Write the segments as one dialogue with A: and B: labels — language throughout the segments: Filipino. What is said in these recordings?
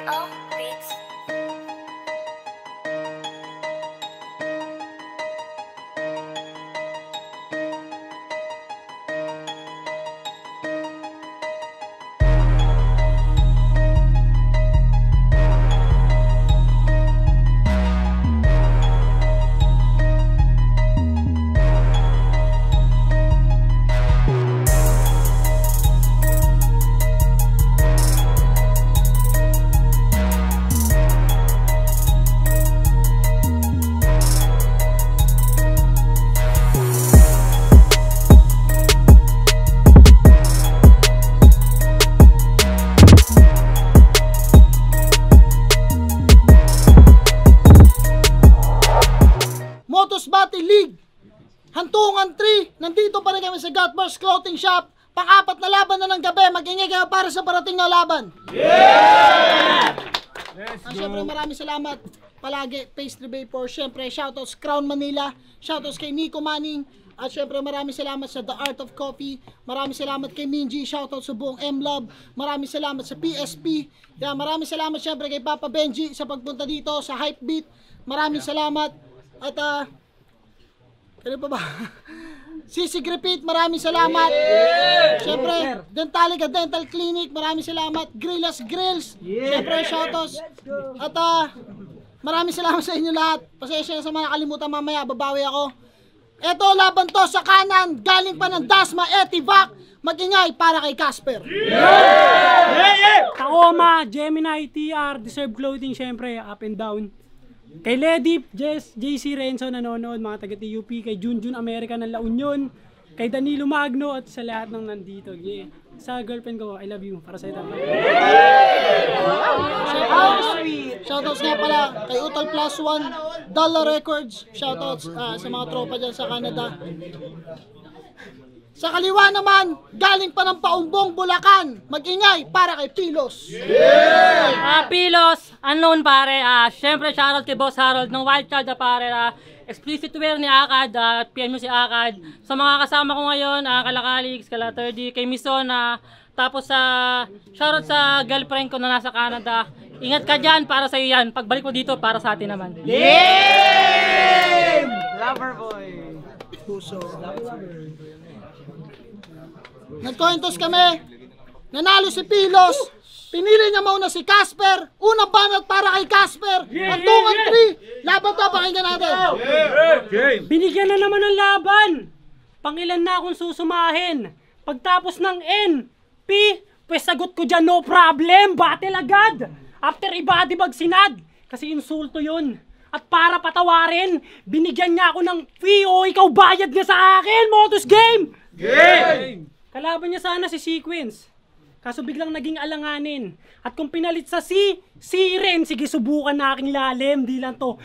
A: KO Beats.
B: Motos Battle League Hantungan 3. Nandito pa rin kami sa Godbars Clothing Shop. Pang-apat na laban na ng gabi. Mag-ingay kayo para sa parating na laban. Yeah! Siyempre maraming salamat palagi Pastry Bay for siyempre shoutouts Crown Manila, shoutouts kay Nico Manning, at siyempre maraming salamat sa The Art of Coffee, maraming salamat kay Minji, shoutouts sa buong M-Love, maraming salamat sa PSP, maraming salamat siyempre kay Papa Benji sa pagpunta dito sa Hypebeat, maraming salamat. At ano pa ba? Sisi Repeat, maraming salamat. Siyempre, Dentalica Dental Clinic, maraming salamat. Grillas Grills, siyempre shoutouts. At maraming salamat sa inyo lahat. Pasensya na sa mga nakalimutan, mamaya babawi ako. Eto, laban to sa kanan, galing pa ng Dasma Etivac. Mag-ingay para kay Casper.
C: Tacoma, Gemini, TR, Deserve Clothing, syempre, up and down. Kay Lady, Jess, JC Renzo nanonood, mga taga-TUP, kay Junjun America ng La Union, kay Danilo Magno at sa lahat ng nandito. Yeah. Sa girlfriend ko, I love you. Para sa ito.
B: Shoutouts nga pala kay Utal Plus One, Dollar Records. Shoutouts sa mga tropa dyan sa Canada. Sa kaliwa naman, galing pa ng Paumbong, Bulacan. Mag-ingay para kay Pilos.
D: Pilos, unknown pare. Siyempre shoutout kay Boss Harold ng Wildcard pare. Explicit wear ni Akad, PM si Akad. Sa mga kasama ko ngayon, Kalakalix, Kala30, kay Mison, tapos shoutout sa girlfriend ko na nasa Canada. Ingat ka dyan, para sa iyo yan. Pagbalik mo dito, para sa atin naman.
E: Yeah! Lover boy!
B: Puso. Nagkointos kami. Nanalo si Pilos. Pinili niya mauna si Casper. Unang banat para kay Casper. Hantungan 3. Laban to, pakinggan natin.
C: Binigyan na naman ng laban. Pangilan na akong susumahin. Pagtapos ng N, P, pues sagot ko dyan, no problem. Battle agad. After ibadi bag sinad. Kasi insulto yun. At para patawarin, binigyan niya ako ng fee o ikaw bayad nga sa akin. Motus game!
E: Game!
C: Kalaban niya sana si Sequence. Kaso biglang naging alanganin. At kung pinalit sa C rin, sige subukan na aking lalim. Di lang to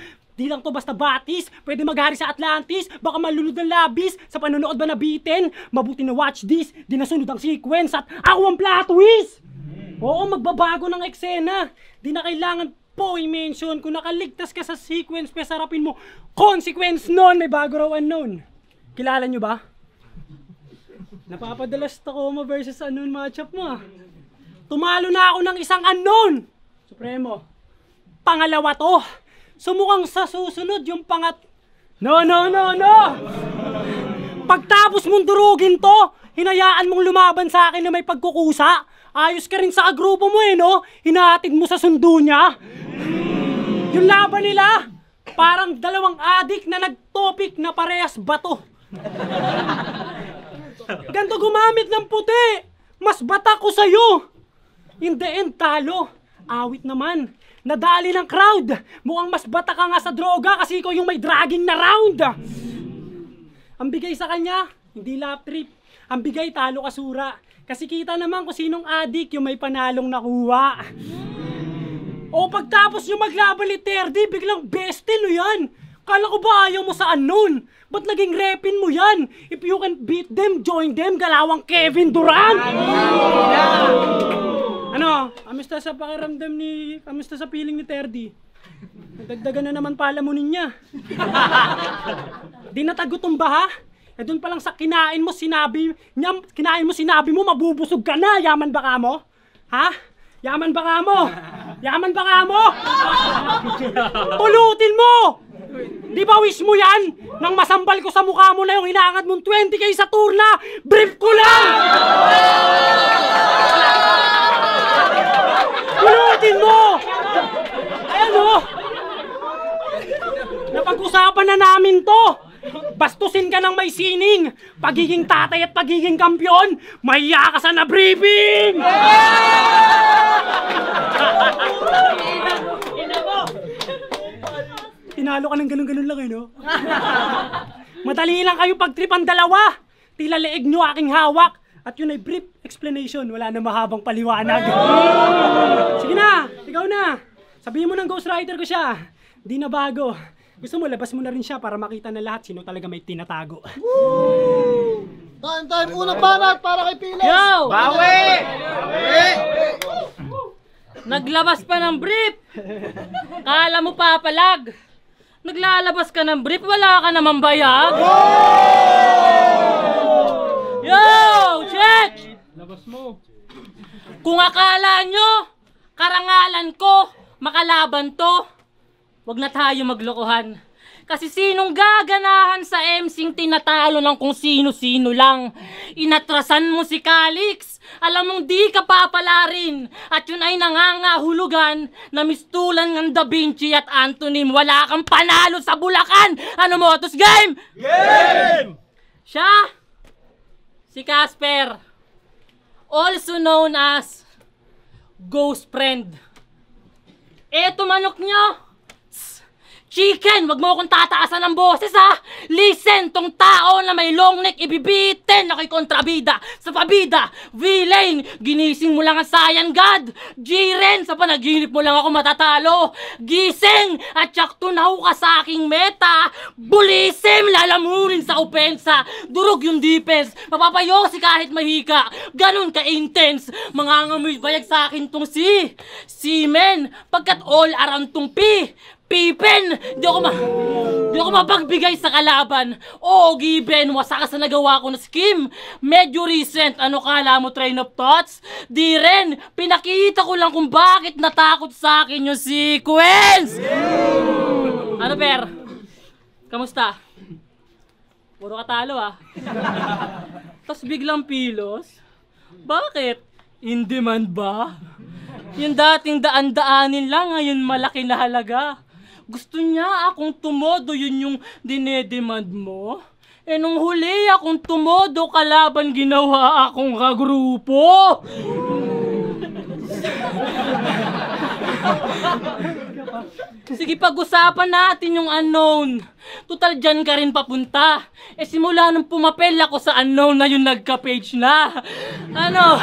C: basta batis. Pwede maghari sa Atlantis. Baka malunod ng labis. Sa panonood ba nabitin? Mabuti na watch this. Di nasunod ang sequence at ako ang plot twist. Oo, magbabago ng eksena. Di na kailangan po i-mention. Kung nakaligtas ka sa sequence, pesarapin mo. Consequence nun, may bago raw unknown. Kilala nyo ba? Napapadalas Tacoma versus unknown matchup mo. Tumalo na ako ng isang unknown. Supremo. Pangalawa to. Sumukang sa susunod yung No. Pagtapos mong durugin to, hinayaan mong lumaban sa akin na may pagkukusa. Ayos ka rin sa grupo mo no? Hinahatid mo sa sundo niya. Yung laban nila, parang dalawang adik na nag-topic na parehas bato. Ganto gumamit ng puti. Mas bata ko sa'yo. In the end, talo. Awit naman. Nadali ng crowd. Mukhang mas bata ka nga sa droga kasi ikaw yung may dragging na round. Ang bigay sa kanya, hindi lap trip. Ang bigay, talo kasura. Kasi kita naman kung sinong adik yung may panalong nakuha. O pagtapos yung maglaban ni Terdy, biglang bestie no yan. Kala ko ba ayaw mo sa unknown? Ba't naging repin mo yan? If you can beat them, join them, galawang Kevin Durant! Ano? Kamusta sa pakiramdam kamusta sa feeling ni Terdy? Nagdagdagan na naman palamunin niya. Di natagutom ba ha? Eh doon pa lang sa kinain mo sinabi mo, mabubusog ka na, yaman ba ka mo? Ha? Yaman ba nga mo? Yaman ba nga mo? Pulutin mo! Di ba wish mo yan? Nang masambal ko sa mukha mo na yung inaangat mong 20k sa turna, brief ko lang! Pulutin mo! Ayan o! Napag-usapan na namin to! Bastusin ka ng may sining! Pagiging tatay at pagiging kampyon, mahiya ka sa na-briefing! Tinalo ka ng ganun-ganun lang no? Madali lang kayo pagtripan dalawa! Tila leeg nyo aking hawak! At yun ay brief explanation, wala na mahabang paliwanag. Sige na, ikaw na! Sabihin mo ng ghostwriter ko siya. Di na bago. Gusto mo, labas mo na rin siya para makita na lahat sino talaga may tinatago.
B: Time, unang banat para kay Pilos!
D: Yo!
E: Bawi!
D: Naglabas pa ng brief! Kala mo papalag! Naglalabas ka ng brief, wala ka namang bayag! Yo! Check! Labas mo! Kung akala nyo, karangalan ko, makalaban to, wag na tayo maglokohan. Kasi sinong gaganahan sa MCing tinatalo ng kung sino-sino lang. Inatrasan mo si Calix, alam mong di ka papalarin. At yun ay nangangahulugan na mistulan ng Da Vinci at Antonym. Wala kang panalo sa Bulacan. Ano mo, tos game?
E: Game!
D: Siya, si Casper, also known as Ghost Friend. Eto manok nyo, chicken, wag mo akong tataasan ng boses ha! Listen, tong tao na may long neck, ibibitin ako'y kontrabida sa pabida. V-Lane, ginising mo lang ang Saiyan God. G-Ren, sa panaginip mo lang ako matatalo. Gising, at tsak tunaw ka sa aking meta. Bulisim, lalamunin sa opensa. Durog yung defense, mapapayosi kahit mahika. Ganun ka-intense, mangangamoy bayag sa akin tong Seamen, pagkat all around tong Pippen! Di ako mapagbigay sa kalaban. Oo, given, wasa ka sa nagawa ko na scheme. Medyo recent, ano kala mo, train of thoughts? Di rin, pinakita ko lang kung bakit natakot sa akin yung sequence! Ano, Per? Kamusta? Puro katalo, ah. Tapos biglang Pilos? Bakit? In demand ba? Yung dating daan-daanin lang, ngayon malaki na halaga. Gusto niya akong tumodo, yun yung dinedemand mo? Eh nung huli akong tumodo, kalaban ginawa akong kagrupo. Sige, pag-usapan natin yung unknown. Total dyan ka rin papunta. Eh simula nung pumapel ako sa unknown na yung nagka-page na. Ano?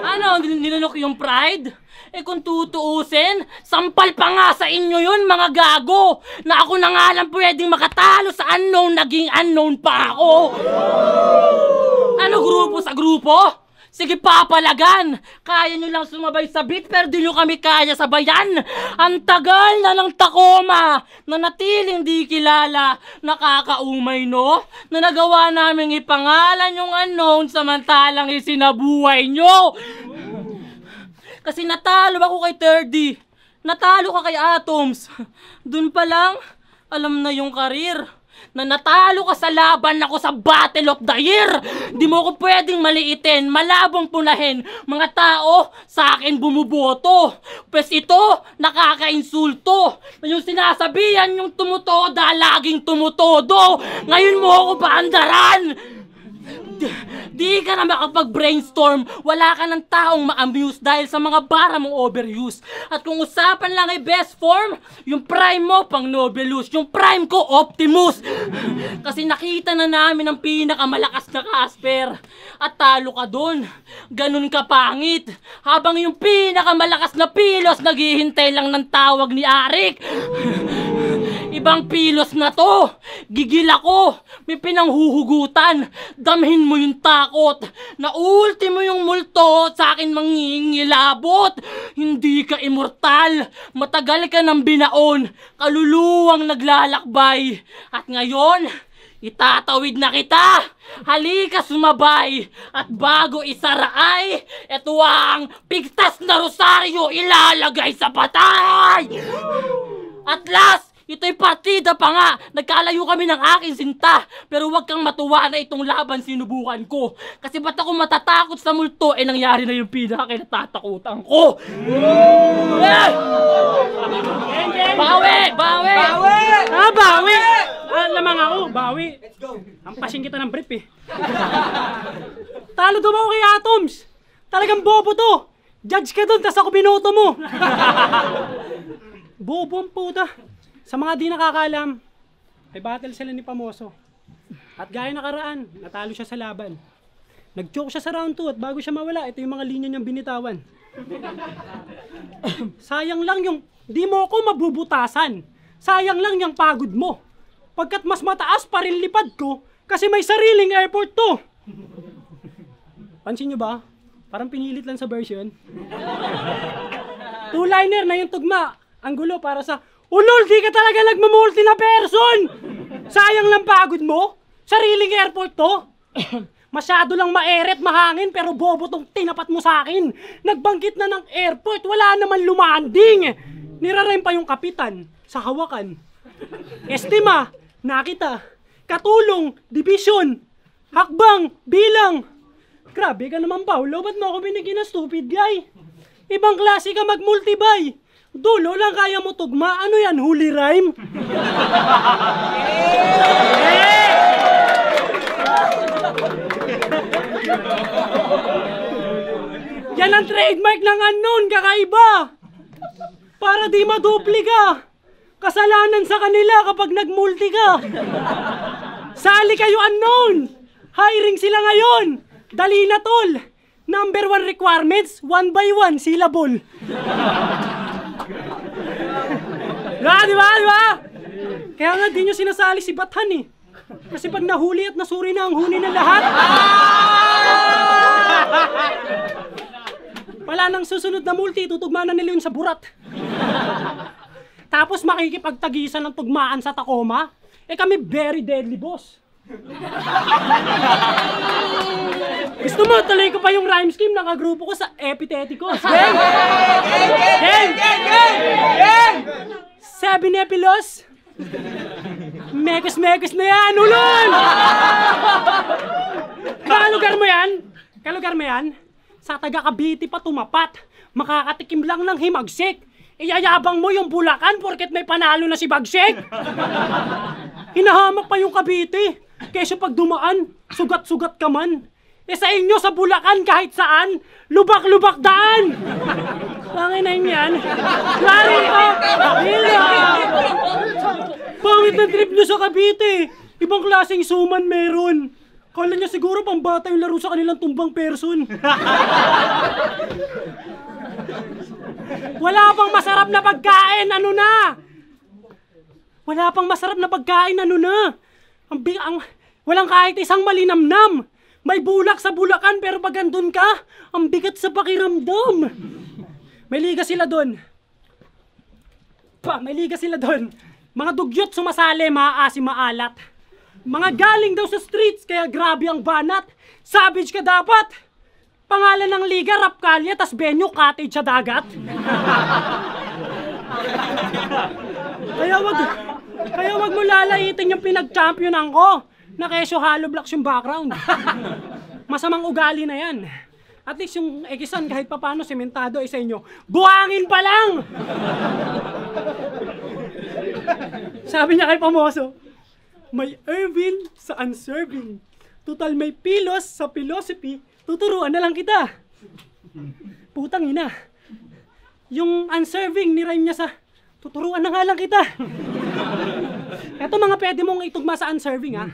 D: Ano? Nilanok yung pride? Eh kung tutuusin, sampal pa nga sa inyo yun mga gago. Na ako na nga lang pwedeng makatalo sa unknown, naging unknown pa ako. Ano grupo sa grupo? Sige, papalagan! Kaya nyo lang sumabay sa beat, pero di nyo kami kaya sabayan! Ang tagal na ng Tacoma, na natiling di kilala, nakakaumay no? Na nagawa namin ipangalan yung unknown, samantalang isinabuhay nyo! Kasi natalo ako kay 30, natalo ka kay Atoms, dun pa lang, alam na yung karir. Na natalo ka sa laban ako sa Battle of the Year. Di mo ko pwedeng maliitin, malabong punahin. Mga tao sa akin bumuboto. Pwes ito, nakaka-insulto. Yung sinasabihan yung tumutoda, laging tumutodo. Ngayon mo ako baandaran. Di ka na makapag-brainstorm. Wala ka ng taong ma-amuse dahil sa mga bara mong overuse. At kung usapan lang ay best form, yung prime mo pang Nobelus, yung prime ko Optimus. Kasi nakita na namin ang pinakamalakas na Casper. At talo ka dun. Ganun ka pangit. Habang yung pinakamalakas na Pilos naghihintay lang ng tawag ni Arik. Ibang Pilos na to. Gigil ako. May pinanghuhugutan. Damhin mo yung takot. Na ultimo yung multo sa akin mangingilabot. Hindi ka immortal. Matagal ka ng binaon. Kaluluwang naglalakbay. At ngayon, itatawid na kita! Halika sumabay! At bago isara ay, ito ang pigtas na rosaryo ilalagay sa patay! At last, ito'y partida pa nga! Nagkalayo kami ng aking sinta! Pero huwag kang matuwa na itong laban sinubukan ko! Kasi ba't ako matatakot sa multo, eh nangyari na yung pinaka-kinatatakutan ko! Bawi! Bawi!
C: Bawi! Lamang ako, bawi. Let's go. Hampasin kita ng brief eh. Talo daw ako kay Atoms. Talagang bobo to. Judge ka dun, tas ako binoto mo. Bobo ang puta. Sa mga di nakakaalam, ay battle sila ni Pamoso. At gaya nakaraan, natalo siya sa laban. Nag-choke siya sa round 2 at bago siya mawala, ito yung mga linya niyang binitawan. Sayang lang yung di mo ako mabubutasan. Sayang lang yung pagod mo. Pagkat mas mataas pa rin lipad ko kasi may sariling airport to. Pansin nyo ba? Parang pinilit lang sa version. Two-liner na yung tugma. Ang gulo para sa, ulol, di ka talaga nagmamulti na person! Sayang lang pagod mo? Sariling airport to? Masyado lang maeret, mahangin, pero bobo tong tinapat mo sa akin. Nagbangkit na ng airport, wala naman lumanding. Nirarem pa yung kapitan sa hawakan. Estima, nakita, katulong, division, hakbang, bilang. Grabe ka naman, Paulo, ba't mo ako binigyan ng stupid guy? Ibang klase ka mag-multibay. Dulo lang kaya mo tugma. Ano yan, holy rhyme? Yan ang trademark ng unknown, kakaiba. Para di madupli ka. Kasalanan sa kanila kapag nagmulti ka. Sali kayo unknown. Hiring sila ngayon. Dali na tol. Number 1 requirements, 1 by 1 syllable. Di ba? Kaya nga di nyo sinasali si Bathan eh. Kasi pag nahuli at nasuri na ang huni ng lahat. Wala nang susunod na multi, tutugma na nila yun sa burat. Tapos makikipagtagisan ng tugmaan sa Tacoma. Eh kami very deadly boss. Gusto mo, tuloy ko pa yung rhyme scheme, nakagrupo ko sa Epiteticos. Gang! Gang! Gang! Sabi ni Epilos, mekos-mekos na yan, ulol! Kalugar mo yan? Kalugar mo yan? Sa taga Cavite pa tumapat, makakatikim lang ng himagsik. Iyayabang mo yung Bulacan porket may panalo na si Bagsik. Hinahamak pa yung Cavite. Kesyo pag dumaan, sugat-sugat ka man. Eh sa inyo sa Bulacan kahit saan, lubak-lubak daan. Pangin na yan. Lari ko! Pangit na trip nyo sa Cavite. Ibang klaseng suman meron. Kala niya siguro pang bata yung laro sa kanilang tumbang person. Wala pang masarap na pagkain, ano na? Wala pang masarap na pagkain, ano na? Walang kahit isang malinamnam. May bulak sa Bulacan pero pag andun ka, ang bigat sa pakiramdam. May liga sila doon. May liga sila doon. Mga dugyot sumasali, maaasim, maalat. Mga galing daw sa streets kaya grabe ang banat. Savage ka dapat. Pangalan ng liga, Rap Kalye, tas venue, cottage sa dagat. Kaya wag mo lalaitin yung pinag-championan ko. Na kesyo hollow blocks yung background. Masamang ugali na yan. At least yung Ekisan kahit papano sementado ay sa inyo. Buhangin pa lang! Sabi niya kay Pamoso, may Erwin sa unserving. Total may Pilos sa philosophy. Tuturuan na lang kita. Putang ina. Yung unserving ni-rhyme niya sa tuturuan na nga lang kita. Eto mga pwede mong itugma sa unserving ha.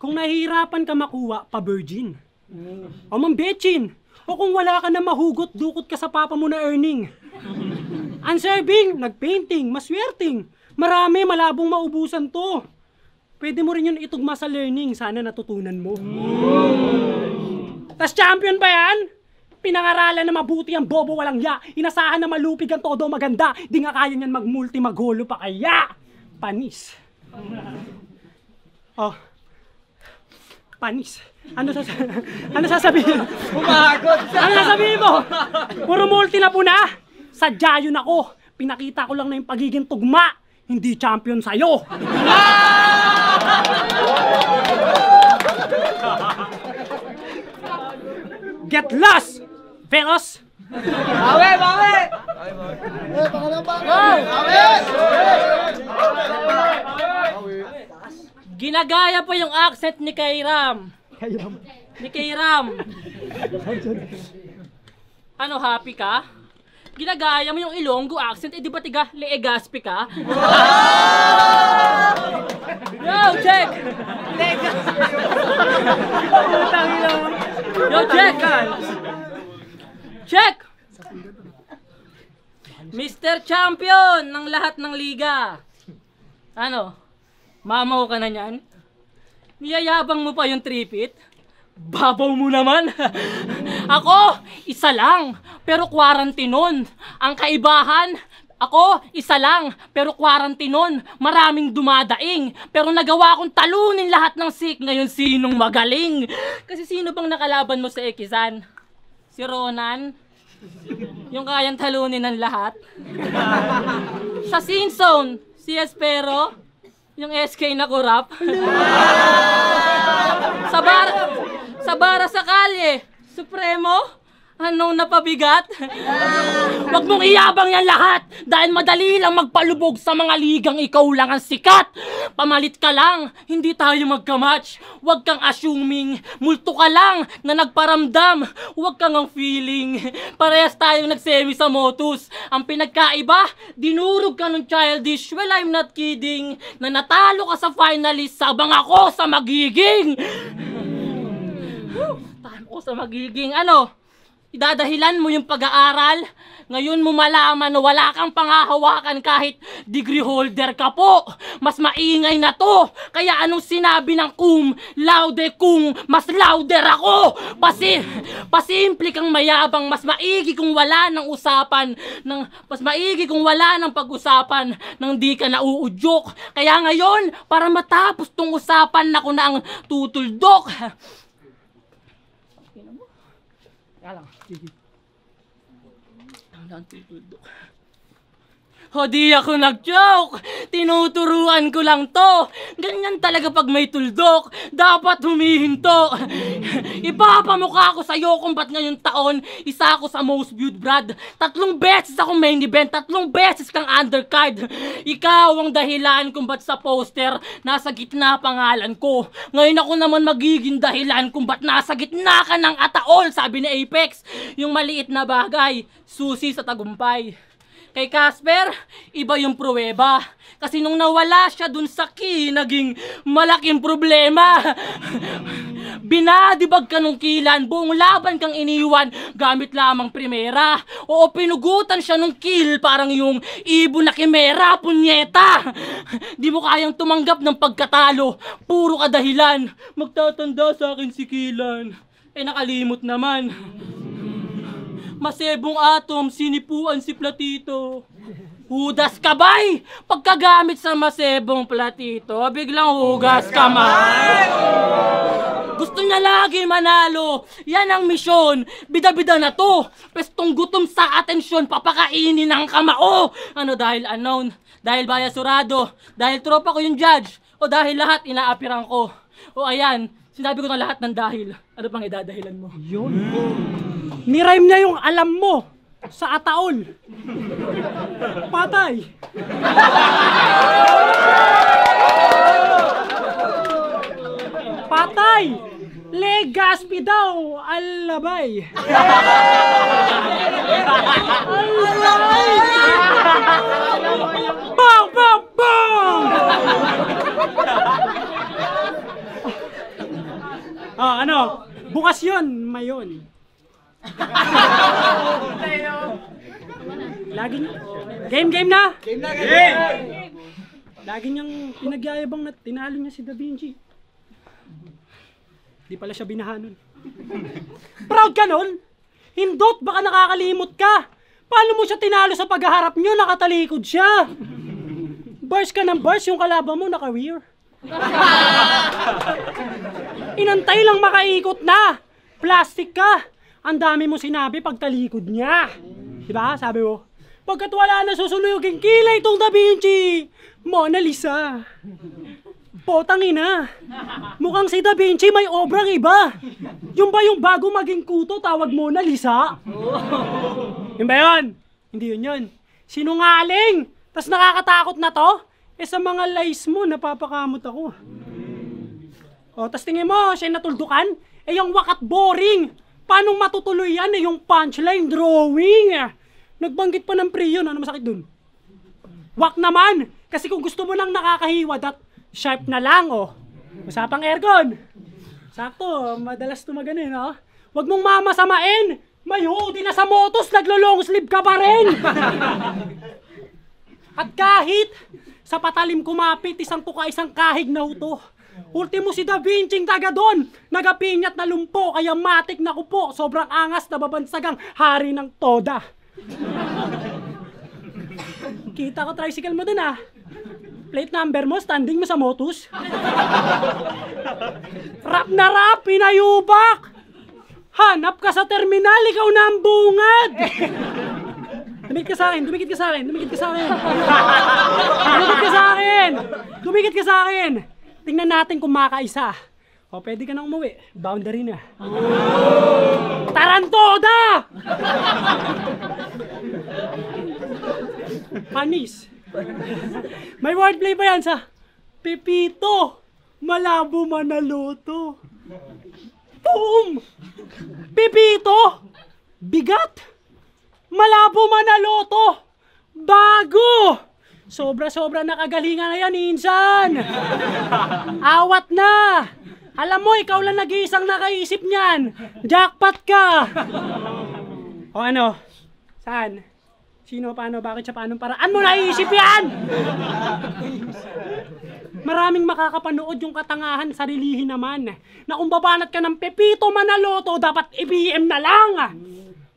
C: Kung nahihirapan ka makuha, pa-virgin. O mambetchin. O kung wala ka na mahugot, dukot ka sa papa mo na earning. Unserving, nagpainting, maswerting. Marami, malabong maubusan to. Pwede mo rin yun itugma sa learning. Sana natutunan mo. Tas champion ba yan? Pinangaralan na mabuti ang bobo walang ya. Inasahan na malupig ang todo maganda. Di nga kaya niyan magmulti maghulo pa kaya. Panis. Oh, Panis. Ano sasabihin? Ano sasabihin mo? Puro multi na po na. Sadya yun ako. Pinakita ko lang na yung pagiging tugma. Hindi champion sa'yo. Get lost, fellas!
D: Ginagaya pa yung accent ni Kairam. Ano, happy ka? Ginagaya mo yung Ilonggo accent, di ba tiga Legaspi ka? Yo, check! Yo, check! Check! Mr. Champion ng lahat ng liga. Ano? Mamaw ka na niyan? Niyayabang mo pa yung tripit? Babaw mo naman. Ako, isa lang, pero quarantinon. Ang kaibahan, ako, isa lang, pero quarantinon. Maraming dumadaing, pero nagawa kong talunin lahat ng sick. Ngayon, sinong magaling? Kasi sino bang nakalaban mo sa Ekisan? Si Ronan? Yung kayang talunin ng lahat? Sa Sin Zone, si Espero? Yung SK na kurap? Sa bara sa kalye, Supremo? Anong napabigat? Wag mong iyabang yan lahat dahil madali lang magpalubog sa mga ligang ikaw lang ang sikat. Pamalit ka lang, hindi tayo magkamatch. Wag kang assuming, multo ka lang na nagparamdam. Wag kang ang feeling, parehas tayong nagsemi sa Motus. Ang pinagkaiba, dinurog ka ng childish. Well, I'm not kidding, na natalo ka sa finalist sabang ako sa magiging. Talo ko sa magiging, ano? Idadahilan mo yung pag-aaral. Ngayon mo malaman na wala kang pangahawakan kahit degree holder ka po. Mas maingay na to. Kaya anong sinabi ng laude kung mas louder ako? Pasimple kang mayabang. Mas maigi kung wala ng usapan. Mas maigi kung wala ng pag-usapan nang di ka nauudyok. Kaya ngayon, para matapos tong usapan, ako na ang tutuldok. O di ako nag-joke, tinuturuan ko lang to. Ganyan talaga pag may tuldok, dapat humihinto. Ipapamukha ko sa'yo kung ba't ngayong taon isa ako sa most viewed brad. 3 beses ako main event, 3 beses kang undercard. Ikaw ang dahilan kung ba't sa poster nasa gitna pangalan ko. Ngayon ako naman magiging dahilan kung ba't nasa gitna ka ng ataol, sabi ni Apex. Yung maliit na bagay, susi sa tagumpay. Kay Casper, iba yung pruweba. Kasi nung nawala siya dun sa key, naging malaking problema. Binadibag ka nung kilan, buong laban kang iniwan gamit lamang primera. Oo, pinugutan siya nung kill, parang yung ibon na kimera, punyeta. Di mo kayang tumanggap ng pagkatalo, puro kadahilan. Magtatanda sa akin si Kilan. Nakalimot naman. Masebong atom, sinipuan si Platito. Hudas kabay! Pagkagamit sa masebong Platito, biglang hugas kamay. Gusto niya lagi manalo. Yan ang misyon. Bida-bida na to. Pestong gutom sa atensyon, papakainin ng kamao. Ano, dahil unknown? Dahil bayasurado? Dahil tropa ko yung judge? O dahil lahat inaapiran ko? O ayan, sinabi ko na lahat ng dahil. Ano pang idadahilan mo?
C: Yun. Nirime niya yung alam mo sa ataol. Patay. Patay. Legaspi daw. Alabay. Alabay. Bang, bang, bang. Ano? Bukas yun, mayon. Lagi niya. Game na? Game! Lagi niyang pinagyayabang na tinalo niya si Da Vinci. Di pala siya binahanon. Proud ka nun? Hindot, baka nakakalimot ka. Paano mo siya tinalo sa paghaharap niyo? Nakatalikod siya. Bars ka ng bars, yung kalaban mo naka-rear. Inantay lang makaikot na. Plastic ka. Ang dami mo sinabi pagtalikod niya. Diba? Sabi mo, pagkat wala na susunugin kilay itong Da Vinci. Mona Lisa. Potang ina. Mukhang si Da Vinci may obrang iba. Yung ba yung bago maging kuto tawag Mona Lisa? Yun ba yun? Hindi yun. Sinungaling. Tas nakakatakot na to. Sa mga lies mo, napapakamot ako. Tas tingin mo, siya natuldukan? Yung wakat boring. Paano matutuloy yan? Yung punchline drawing. Nagbanggit pa ng pre yun. Ano masakit dun? Wak naman. Kasi kung gusto mo lang nakakahiwa, sharp na lang, Usapang aircon. Sakto, madalas tumagano yun, Huwag mong mamasamain. May hoodie na sa motos, naglo-long sleeve ka pa rin. At kahit sa patalim kumapit, isang tuka, isang kahig na uto. Ultimo si Da Vinci taga doon. Nagapinyat na lumpo, kaya matik na kupo. Sobrang angas na babansagang hari ng toda. Kita ko tricycle mo dun, Plate number mo, standing mo sa motus. Rap na rap, pinayubak. Hanap ka sa terminal, ikaw na ang bungad. Dumikit ka sa akin. Tingnan natin kung makaisa. Pwede ka nang umuwi. Boundary na. Tarantoda! Panis. May wordplay pa yan sa Pepito, malabo manaloto. Boom! Pepito, bigat. Malabo manaloto. Bago. Sobra-sobra nakagalingan na yan, insan. Awat na. Alam mo, ikaw lang nag-iisang nakaisip niyan. Jackpot ka. O ano? Saan? Sino, paano, bakit, siya, paano, paraan mo naiisip yan? Maraming makakapanood yung katangahan, sarilihin naman. Na kung babanat ka ng Pepito Manaloto, dapat i-BM na lang.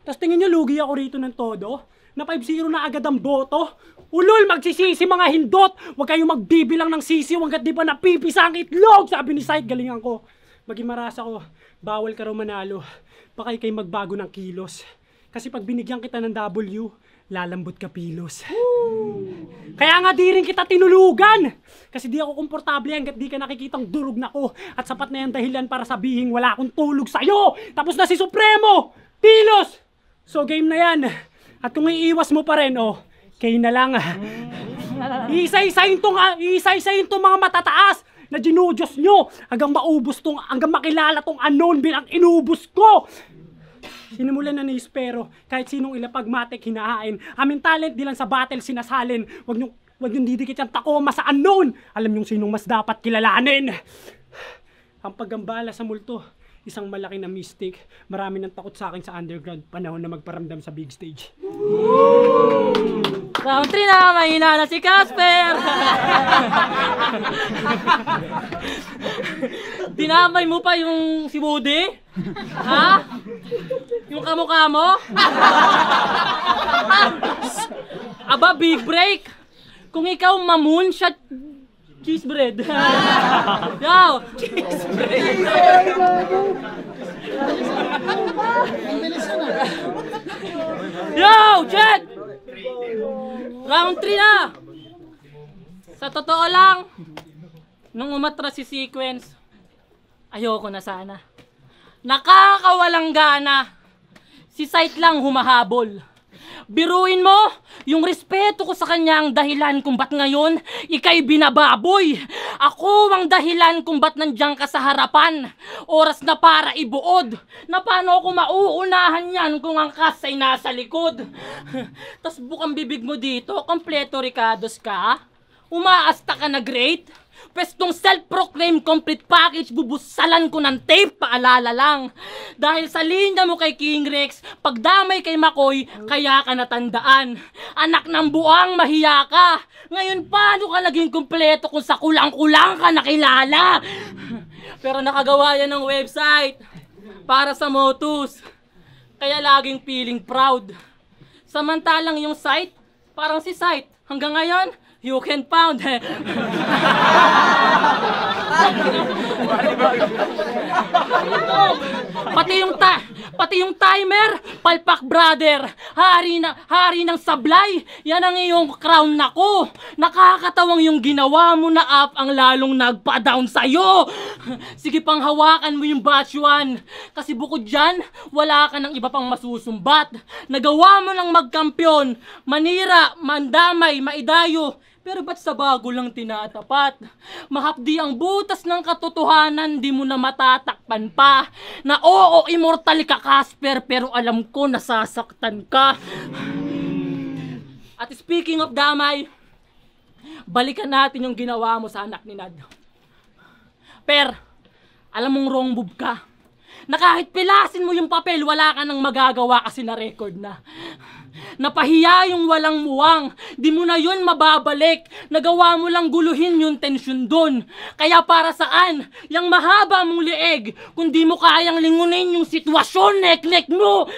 C: Tapos tingin nyo, lugi ako rito ng todo. Na 5-0 na agad ang boto. Ulol, magsisisi mga hindot. Huwag kayong magbibilang ng sisi hanggat di pa napipisa ang itlog. Sabi ni Sight, galingan ko. Maging marasa ko, bawal ka raw manalo. Baka kayo magbago ng kilos. Kasi pag binigyan kita ng W, lalambot ka pilos. Kaya nga di rin kita tinulugan. Kasi di ako komportable hanggat di ka nakikitang durog na ko. At sapat na yan dahilan para sabihin wala akong tulog sa'yo. Tapos na si Supremo. Pilos! So game na yan. At kung iiwas mo pa rin, kayo na lang. Isa-isayin tong mga matataas na ginudyos nyo hanggang maubos hanggang makilala tong unknown bilang inubos ko. Sinimulan na ni Espero, kahit sinong ilapagmatik hinahain. Aming talent di lang sa battle sinasalin. Huwag niyong didikit yung takoma sa unknown. Alam niyong sinong mas dapat kilalanin. Ang paggambala sa multo, isang malaki na mistake. Marami nang takot sa akin sa underground. Panahon na magparamdam sa big stage.
D: Round 3 na, mahina na si Casper. Dinamay mo pa yung si Woody? Ha? Yung kamukha mo? Aba, big break. Kung ikaw ma-moonshot cheese bread. Yo! Cheese bread. Yo, check! Round 3 na! Sa totoo lang, nung umatras si Sequence, ayoko na sana. Nakakawalang gana. Si Sight lang humahabol. Biruin mo, yung respeto ko sa kanya ang dahilan kung ba't ngayon ika'y binababoy. Ako ang dahilan kung ba't nandiyan ka sa harapan. Oras na para ibuod. Na paano ako mauunahan yan kung ang kas ay nasa likod. Tas bukang bibig mo dito, kompleto Ricardos ka. Umaasta ka na great. Pwestong self-proclaimed complete package, bubusalan ko ng tape, paalala lang. Dahil sa linya mo kay King Rex, pagdamay kay Makoy, kaya ka natandaan. Anak ng buang, mahiya ka. Ngayon paano ka naging kumpleto kung sa kulang-kulang ka nakilala? Pero nakagawa yan ng website para sa Motus. Kaya laging feeling proud. Samantalang yung site, parang si Sight. Hanggang ngayon, you can pound. Pati yung timer, palpak brother, hari ng sablay, yan ang iyong crown nako. Nakakatawang yung ginawa mo na up ang lalong nagpa-down sa'yo. Sige pang hawakan mo yung batch 1, kasi bukod dyan, wala ka ng iba pang masusumbat. Nagawa mo ng magkampiyon, manira, mandamay, maidayo, pero ba't sa bago lang tinatapat? Mahapdi ang butas ng katotohanan, di mo na matatakpan pa. Na oo, immortal ka, Casper, pero alam ko nasasaktan ka. At speaking of damay, balikan natin yung ginawa mo sa anak ni Nad. Per, alam mong wrong move ka. Na kahit pilasin mo yung papel, wala ka nang magagawa kasi na-record na. Napahiya yung walang muwang, di mo na yun mababalik. Nagawa mo lang guluhin yung tensyon dun. Kaya para saan, yung mahaba mong lieg, kung di mo kayang lingunin yung sitwasyon, nek mo.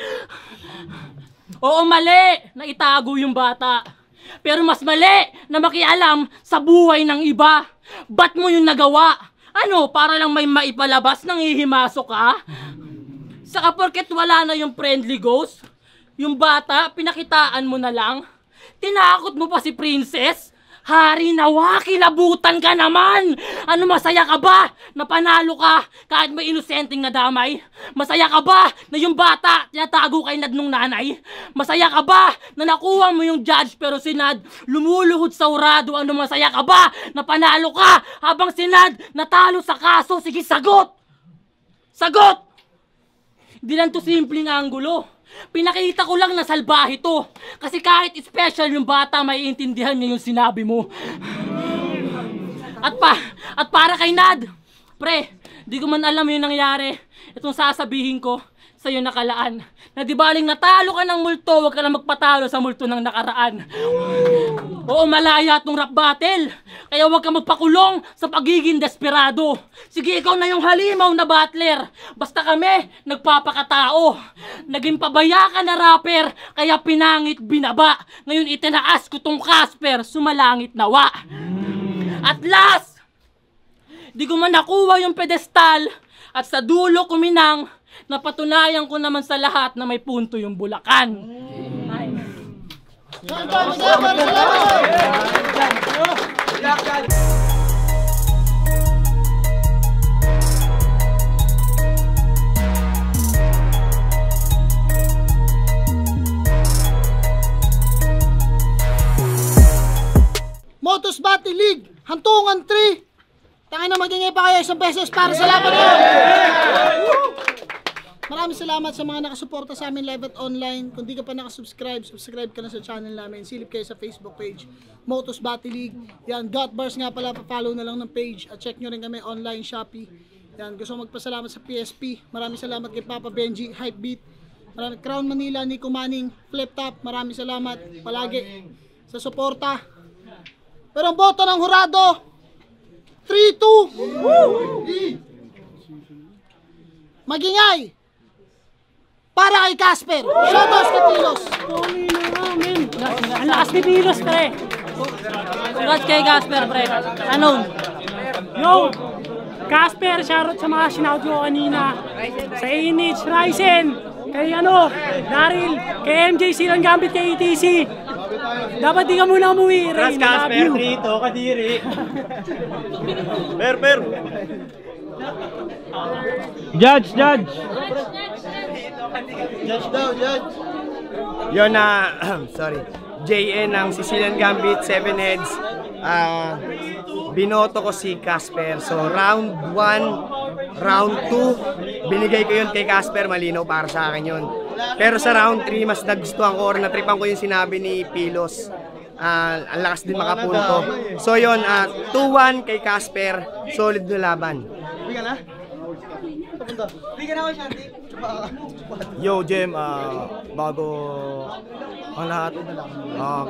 D: Oo, mali na itago yung bata. Pero mas mali na makialam sa buhay ng iba. Ba't mo yung nagawa? Ano, para lang may maipalabas nang ihimasok ka? Saka porket wala na yung friendly ghost, yung bata, pinakitaan mo na lang? Tinakot mo pa si Princess? Hari nawa, kilabutan ka naman! Ano, masaya ka ba na panalo ka kahit may inosenteng nadamay? Masaya ka ba na yung bata tinatago kay Nad nung nanay? Masaya ka ba na nakuha mo yung judge pero si Nad lumuluhod sa urado? Ano, masaya ka ba na panalo ka habang si Nad natalo sa kaso? Sige, sagot! Sagot! Di lang to simpleng anggulo. Pinakita ko lang na salbahe to. Kasi kahit special yung bata, maiintindihan niya yung sinabi mo. At para kay Nad, pre, di ko man alam yung nangyari. Itong sasabihin ko sa'yo nakalaan. Na di baling natalo ka ng multo, huwag ka lang magpatalo sa multo ng nakaraan. Oo, malaya tong rap battle. Kaya huwag ka magpakulong sa pagiging desperado. Sige, ikaw na yung halimaw na battler. Basta kami, nagpapakatao. Naging pabaya ka na rapper, kaya pinangit binaba. Ngayon itinaas ko tong Casper, sumalangit nawa. At last, di ko man nakuha yung pedestal. At sa dulo kuminang, napatunayan ko naman sa lahat na may punto yung Bulacan.
B: Motos Battle League, Hantungan 3. Tangin na, magingay pa kayo isang beses para sa laban nyo. Maraming salamat sa mga nakasuporta sa amin live at online. Kung di ka pa nakasubscribe, subscribe ka na sa channel namin. Silip kayo sa Facebook page, Motos Battle League. Yan, Gotbars nga pala, pa-follow na lang ng page. At check nyo rin kami online, Shopee. Yan, gusto magpasalamat sa PSP. Maraming salamat kay Papa Benji, Hypebeat. Maraming Crown Manila, Nico Manning, Flip Top. Maraming salamat palagi sa suporta. Pero ang boto ng hurado, 3-2. Magingay para kay Casper. Shoutouts kay Pilos.
C: Ang lakas ni Pilos, pre.
D: Congrats kay Casper, pre. Anong?
C: Yo! Casper, shoutout sa mga sinout ko kanina. Sa Inich, Ryzen, kay Daryl, kay MJ Silang Gambit, kay ETC. Dapat di ka muna umuwi, Ray.
E: Casper, Trito, Kadiri. Per. Judge. Judge daw. Yun na, sorry. JN ng Sicilian Gambit, 7 heads. Binoto ko si Casper. So round 1, round 2, binigay ko yun kay Casper, malinaw para sa akin yun. Pero sa round 3, mas nagustuhan ko or natripan ko yung sinabi ni Pilos. Ang lakas din makapunto. So yun, 2-1 kay Casper, solid na laban.
A: Yo, Jem, bago ang lahat,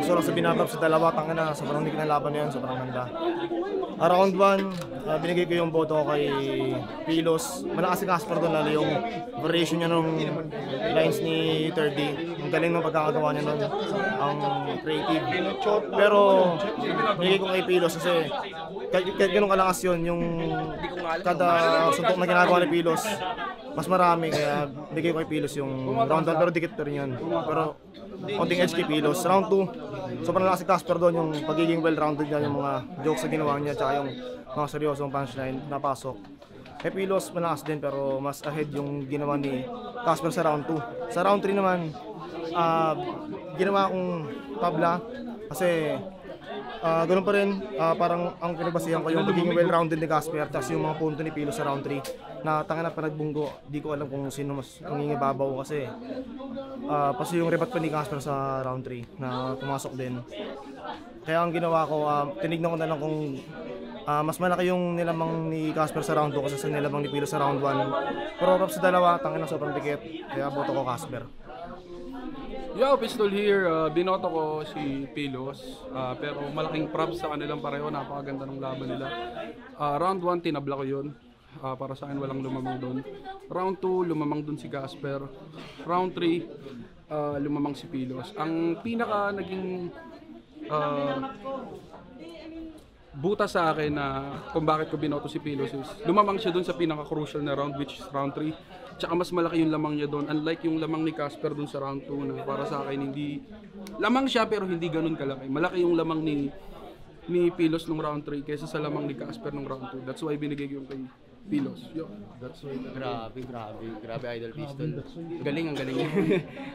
A: gusto lang sabihin natin sa dalawa, tanga na, sobrang hindi kinalaban na yan, sobrang ganda. Round 1, binigay ko yung boto kay Pilos. Malakas si Casper doon, lalo yung variation niya ng lines ni 3D. Ang galing ng pagkakagawa niya nun. Ang creative. Pero, binigay ko kay Pilos kasi kahit ganun kalakas yun, yung kada suntok na ginagawa ni Pilos, mas marami. Kaya bigay ko kay Pilos yung round 1, pero dikit pa rin yun. Pero, konting edge kay Pilos. Round 2, sobrang lakas si Casper doon, yung pagiging well-rounded niya, yung mga jokes na ginawa niya, tsaka yung mga seryosong punchline napasok. Kay Pilos malakas din pero mas ahead yung ginawa ni Casper sa round 2. Sa round 3 naman, ginawa kong tabla kasi ganun pa rin, parang ang pinagbasihan ko yung pagiging well-rounded ni Casper tapos yung mga punto ni Pilos sa round 3 na tanga na pa nagbunggo. Di ko alam kung sino mas nangingibabaw kasi kasi yung rebat pa ni Casper sa round 3 na pumasok din. Kaya ang ginawa ko, tinignan ko na lang kung mas malaki yung nilamang ni Casper sa round 2 kasi sa nilamang ni Pilos sa round 1. Pero rap sa dalawa, tangin na sobrang dikit. Kaya boto ko Casper.
F: Yo, Pistol here. Binoto ko si Pilos. Pero malaking props sa kanilang pareho. Napakaganda ng laban nila. Round 1, tinabla ko yun. Para sa akin, walang lumamang doon. Round 2, lumamang doon si Casper. Round 3, lumamang si Pilos. Ang pinaka naging buta sa akin na kung bakit ko binoto si Pilos is lumamang siya doon sa pinaka-crucial na round, which is round 3. Tsaka mas malaki yung lamang niya doon, unlike yung lamang ni Casper doon sa round 2 na para sa akin hindi lamang siya pero hindi ganun kalaki. Malaki yung lamang ni Pilos nung round 3 kaysa sa lamang ni Casper nung round 2. That's why binigay ko yung kay Pilos. Yo, that's why.
G: Grabe Idol Pistol. Galing, ang galing.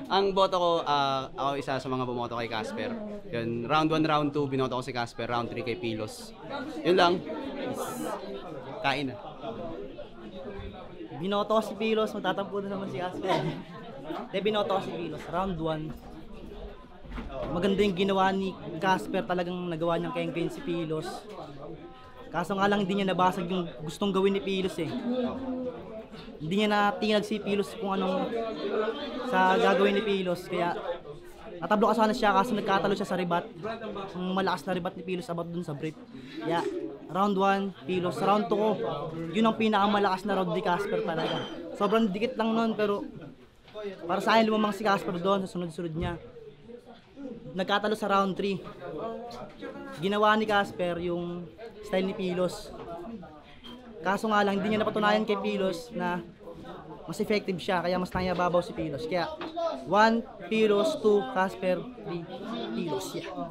G: Ang boto ko, ako isa sa mga bumoto kay Casper. Yun, round 1, round 2, binoto ko si Casper, round 3 kay Pilos. Yun lang. Kain na.
H: Binoto ko si Pilos, matatampo na naman si Casper. Binoto ko si Pilos, round 1. Maganda yung ginawa ni Casper, talagang nagawa niyang keng-keng si Pilos. Kaso nga lang hindi niya nabasag yung gustong gawin ni Pilos eh. Hindi niya natinag si Pilos kung anong sa gagawin ni Pilos. Kaya natablo ka sana siya kaso nagkatalo siya sa ribat. Ang malakas na ribat ni Pilos about dun sa brief. Kaya round 1, Pilos. Round 2 ko, yun ang pinakamalakas na round ni Casper talaga. Sobrang dikit lang nun pero para sa akin lumamang si Casper doon sa sunod-sunod niya. Nagkatalo sa round 3. Ginawa ni Casper yung style ni Pilos. Kaso nga lang, hindi niya napatunayan kay Pilos na mas effective siya, kaya mas nanyababaw si Pilos. Kaya 1, Pilos, 2, Casper, 3, Pilos. Yeah.